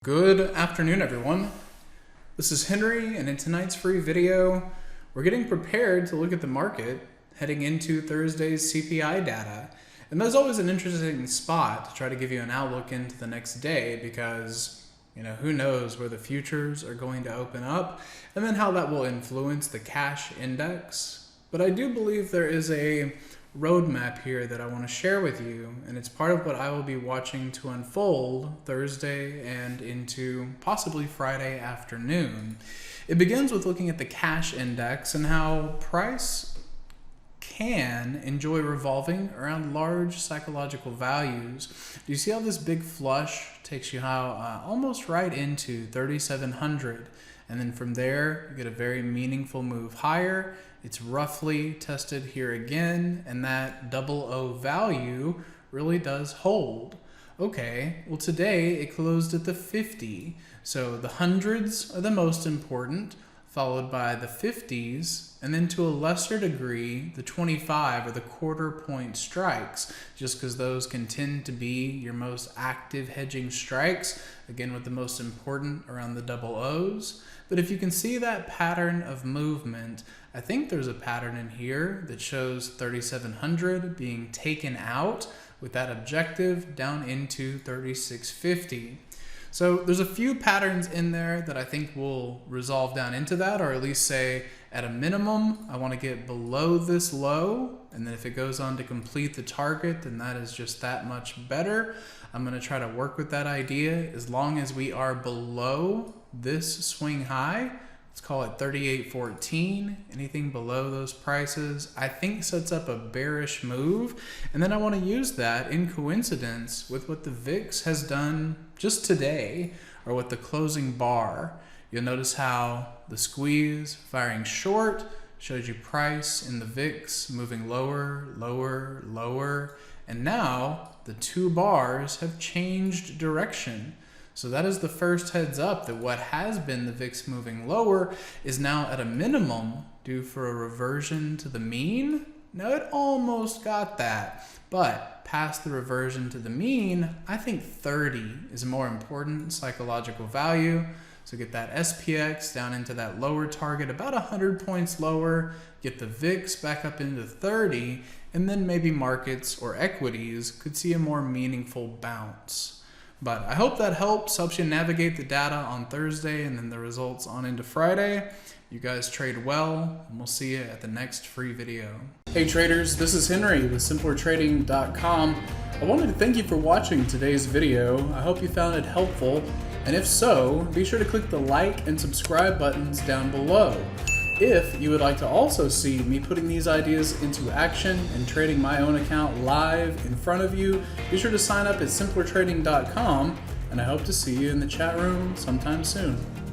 Good afternoon, everyone. This is Henry, and in tonight's free video, we're getting prepared to look at the market heading into Thursday's CPI data. And that's always an interesting spot to try to give you an outlook into the next day because, who knows where the futures are going to open up and then how that will influence the cash index. But I do believe there is a roadmap here that I want to share with you, and it's part of what I will be watching to unfold Thursday and into possibly Friday afternoon. It begins with looking at the cash index and how price can enjoy revolving around large psychological values. Do you see how this big flush takes you almost right into 3,700? And then from there, you get a very meaningful move higher. It's roughly tested here again, and that 00 value really does hold. Okay, well today it closed at the 50. So the hundreds are the most important, followed by the 50s, and then to a lesser degree, the 25 or the quarter point strikes, just because those can tend to be your most active hedging strikes, again with the most important around the 00s. But if you can see that pattern of movement, I think there's a pattern in here that shows 3,700 being taken out with that objective down into 3,650. So there's a few patterns in there that I think will resolve down into that, or at least say at a minimum, I want to get below this low. And then if it goes on to complete the target, then that is just that much better. I'm going to try to work with that idea as long as we are below this swing high. Let's call it 38.14. Anything below those prices, I think sets up a bearish move. And then I want to use that in coincidence with what the VIX has done just today, or with the closing bar. You'll notice how the squeeze firing short shows you price in the VIX moving lower, lower, lower. And now the two bars have changed direction. So that is the first heads up that what has been the VIX moving lower is now at a minimum due for a reversion to the mean. Now it almost got that, but past the reversion to the mean, I think 30 is a more important psychological value. So get that SPX down into that lower target, about 100 points lower, get the VIX back up into 30, and then maybe markets or equities could see a more meaningful bounce. But I hope that helps you navigate the data on Thursday and then the results on into Friday. You guys trade well, and we'll see you at the next free video. Hey traders, this is Henry with simplertrading.com. I wanted to thank you for watching today's video. I hope you found it helpful, and if so, be sure to click the like and subscribe buttons down below. If you would like to also see me putting these ideas into action and trading my own account live in front of you, be sure to sign up at simplertrading.com, and I hope to see you in the chat room sometime soon.